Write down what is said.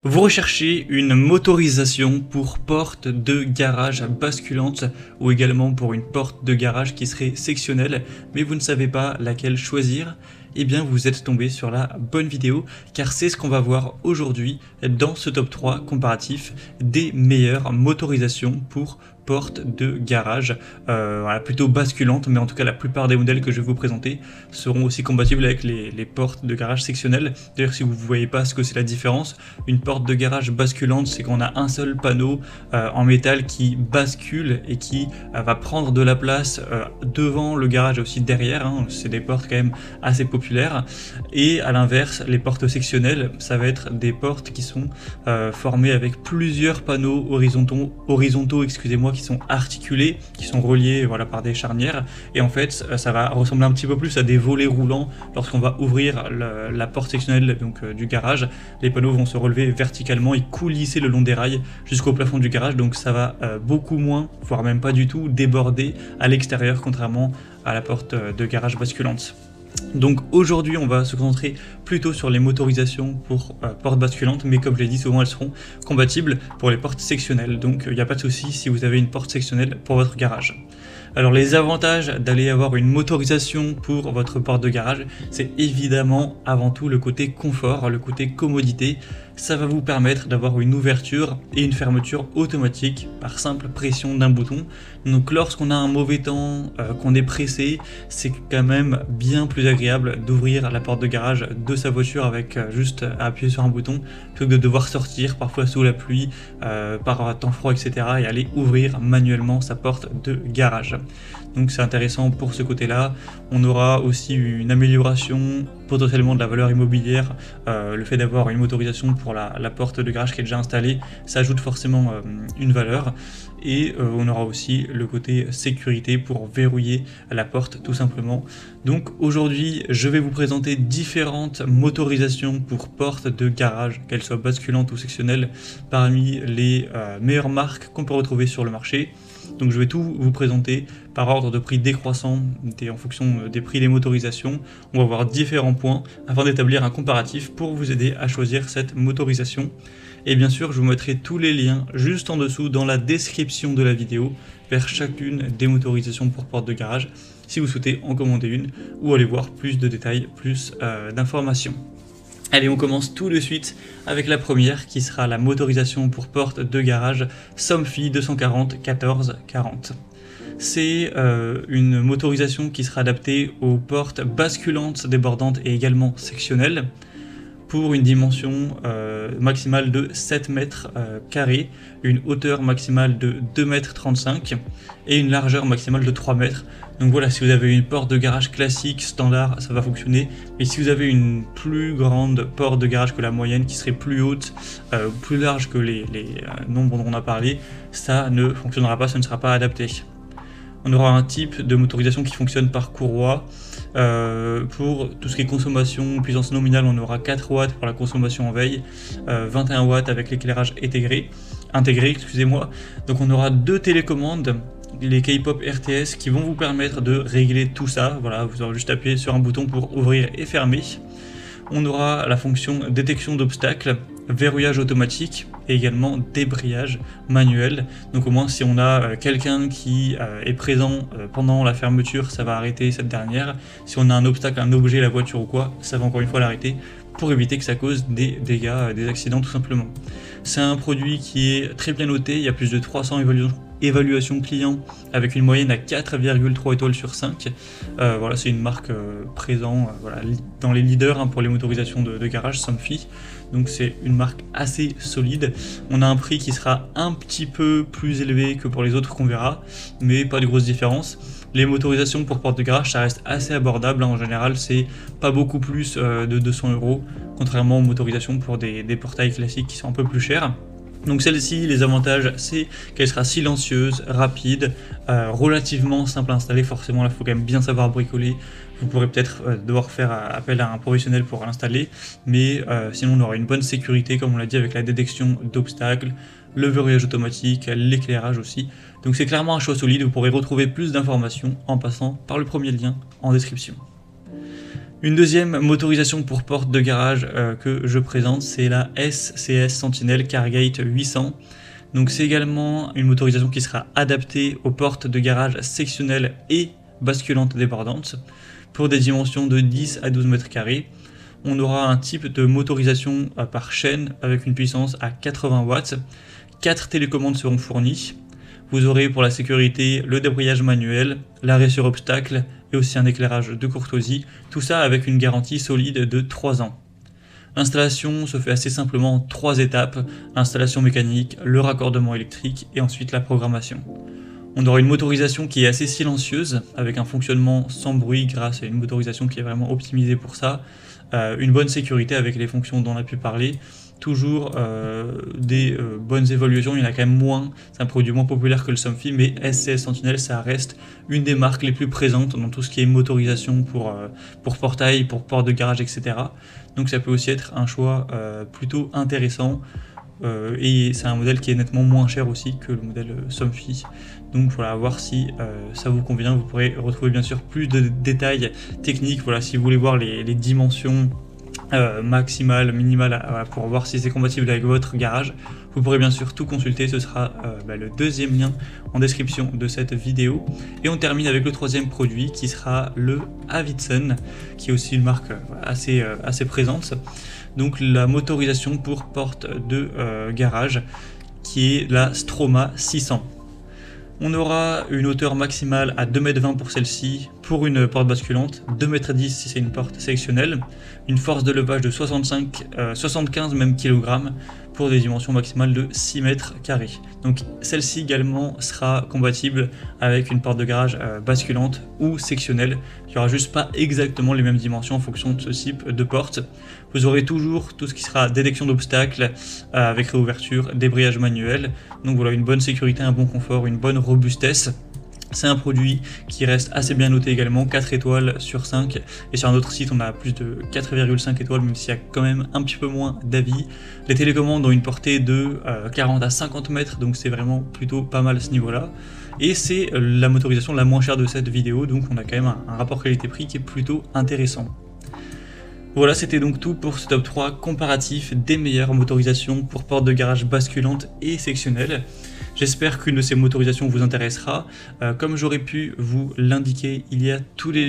Vous recherchez une motorisation pour porte de garage basculante ou également pour une porte de garage qui serait sectionnelle, mais vous ne savez pas laquelle choisir. Eh bien vous êtes tombé sur la bonne vidéo car c'est ce qu'on va voir aujourd'hui dans ce top 3 comparatif des meilleures motorisations pour porte de garage, voilà, plutôt basculante, mais en tout cas la plupart des modèles que je vais vous présenter seront aussi compatibles avec les portes de garage sectionnelles. D'ailleurs, si vous ne voyez pas ce que c'est la différence, une porte de garage basculante, c'est qu'on a un seul panneau en métal qui bascule et qui va prendre de la place devant le garage et aussi derrière, hein. C'est des portes quand même assez populaires. Et à l'inverse, les portes sectionnelles, ça va être des portes qui sont formées avec plusieurs panneaux horizontaux, excusez-moi, qui sont articulés, qui sont reliés, voilà, par des charnières, et en fait ça va ressembler un petit peu plus à des volets roulants. Lorsqu'on va ouvrir la porte sectionnelle donc, du garage, les panneaux vont se relever verticalement et coulisser le long des rails jusqu'au plafond du garage, donc ça va beaucoup moins, voire même pas du tout, déborder à l'extérieur, contrairement à la porte de garage basculante. Donc aujourd'hui on va se concentrer plutôt sur les motorisations pour portes basculantes, mais comme je l'ai dit, souvent elles seront compatibles pour les portes sectionnelles, donc il n'y a pas de souci si vous avez une porte sectionnelle pour votre garage. Alors les avantages d'aller avoir une motorisation pour votre porte de garage, c'est évidemment avant tout le côté confort, le côté commodité. Ça va vous permettre d'avoir une ouverture et une fermeture automatique par simple pression d'un bouton. Donc lorsqu'on a un mauvais temps, qu'on est pressé, c'est quand même bien plus agréable d'ouvrir la porte de garage de sa voiture avec juste à appuyer sur un bouton, plutôt que de devoir sortir parfois sous la pluie, par temps froid, etc. et aller ouvrir manuellement sa porte de garage. Donc c'est intéressant pour ce côté-là. On aura aussi une amélioration potentiellement de la valeur immobilière. Le fait d'avoir une motorisation pour la porte de garage qui est déjà installée, ça ajoute forcément une valeur. Et on aura aussi le côté sécurité pour verrouiller la porte tout simplement. Donc aujourd'hui je vais vous présenter différentes motorisations pour porte de garage, qu'elles soient basculantes ou sectionnelles, parmi les meilleures marques qu'on peut retrouver sur le marché. Donc je vais tout vous présenter par ordre de prix décroissant en fonction des prix des motorisations. On va voir différents points afin d'établir un comparatif pour vous aider à choisir cette motorisation. Et bien sûr, je vous mettrai tous les liens juste en dessous dans la description de la vidéo vers chacune des motorisations pour porte de garage si vous souhaitez en commander une ou aller voir plus de détails, plus d'informations. Allez, on commence tout de suite avec la première qui sera la motorisation pour porte de garage Somfy 240 1440. C'est une motorisation qui sera adaptée aux portes basculantes, débordantes et également sectionnelles pour une dimension maximale de 7 mètres carrés, une hauteur maximale de 2,35 m et une largeur maximale de 3 mètres. Donc voilà, si vous avez une porte de garage classique, standard, ça va fonctionner. Mais si vous avez une plus grande porte de garage que la moyenne, qui serait plus haute, plus large que les nombres dont on a parlé, ça ne fonctionnera pas, ça ne sera pas adapté. On aura un type de motorisation qui fonctionne par courroie. Pour tout ce qui est consommation, puissance nominale, on aura 4 watts pour la consommation en veille, 21 watts avec l'éclairage intégré, excusez-moi. Donc on aura 2 télécommandes, les K-pop RTS, qui vont vous permettre de régler tout ça. Voilà, vous aurez juste appuyé sur un bouton pour ouvrir et fermer. On aura la fonction détection d'obstacles, verrouillage automatique et également débrayage manuel. Donc au moins si on a quelqu'un qui est présent pendant la fermeture, ça va arrêter cette dernière. Si on a un obstacle, un objet, la voiture ou quoi, ça va encore une fois l'arrêter pour éviter que ça cause des dégâts, des accidents tout simplement. C'est un produit qui est très bien noté, il y a plus de 300 évaluations clients avec une moyenne à 4,3 étoiles sur 5. Voilà, c'est une marque présente voilà, dans les leaders pour les motorisations de garage, Somfy. Donc c'est une marque assez solide. On a un prix qui sera un petit peu plus élevé que pour les autres qu'on verra, mais pas de grosse différence. Les motorisations pour porte de garage, ça reste assez abordable. En général, c'est pas beaucoup plus de 200 €, contrairement aux motorisations pour des portails classiques qui sont un peu plus chers. Donc celle-ci, les avantages, c'est qu'elle sera silencieuse, rapide, relativement simple à installer. Forcément, là, il faut quand même bien savoir bricoler. Vous pourrez peut-être devoir faire appel à un professionnel pour l'installer, mais sinon on aura une bonne sécurité, comme on l'a dit, avec la détection d'obstacles, le verrouillage automatique, l'éclairage aussi. Donc c'est clairement un choix solide. Vous pourrez retrouver plus d'informations en passant par le premier lien en description. Une deuxième motorisation pour porte de garage que je présente, c'est la SCS Sentinel Cargate 800. Donc c'est également une motorisation qui sera adaptée aux portes de garage sectionnelles et basculantes débordantes pour des dimensions de 10 à 12 mètres carrés. On aura un type de motorisation par chaîne avec une puissance à 80 watts. 4 télécommandes seront fournies. Vous aurez pour la sécurité le débrayage manuel, l'arrêt sur obstacle et aussi un éclairage de courtoisie, tout ça avec une garantie solide de 3 ans. L'installation se fait assez simplement en 3 étapes, l'installation mécanique, le raccordement électrique et ensuite la programmation. On aura une motorisation qui est assez silencieuse, avec un fonctionnement sans bruit grâce à une motorisation qui est vraiment optimisée pour ça, une bonne sécurité avec les fonctions dont on a pu parler, toujours des bonnes évaluations, il y en a quand même moins, c'est un produit moins populaire que le Somfy, mais SCS Sentinel ça reste une des marques les plus présentes dans tout ce qui est motorisation pour portail, pour porte de garage, etc. Donc ça peut aussi être un choix plutôt intéressant. Et c'est un modèle qui est nettement moins cher aussi que le modèle Somfy. Donc voilà, à voir si ça vous convient. Vous pourrez retrouver bien sûr plus de détails techniques. Voilà, si vous voulez voir les dimensions maximales, minimales, pour voir si c'est compatible avec votre garage, vous pourrez bien sûr tout consulter. Ce sera le deuxième lien en description de cette vidéo. Et on termine avec le troisième produit qui sera le Avidson, qui est aussi une marque assez présente. Donc la motorisation pour porte de garage qui est la Stroma 600. On aura une hauteur maximale à 2,20 m pour celle-ci, pour une porte basculante, 2,10 m si c'est une porte sectionnelle, une force de levage de 75 même kg pour des dimensions maximales de 6 mètres carrés. Donc celle-ci également sera compatible avec une porte de garage basculante ou sectionnelle. Il n'y aura juste pas exactement les mêmes dimensions en fonction de ce type de porte. Vous aurez toujours tout ce qui sera détection d'obstacles avec réouverture, débrayage manuel. Donc voilà, une bonne sécurité, un bon confort, une bonne robustesse. C'est un produit qui reste assez bien noté également, 4 étoiles sur 5. Et sur un autre site, on a plus de 4,5 étoiles, même s'il y a quand même un petit peu moins d'avis. Les télécommandes ont une portée de 40 à 50 mètres, donc c'est vraiment plutôt pas mal à ce niveau-là. Et c'est la motorisation la moins chère de cette vidéo, donc on a quand même un rapport qualité-prix qui est plutôt intéressant. Voilà, c'était donc tout pour ce top 3 comparatif des meilleures motorisations pour porte de garage basculante et sectionnelle. J'espère qu'une de ces motorisations vous intéressera. Comme j'aurais pu vous l'indiquer, il y a tous les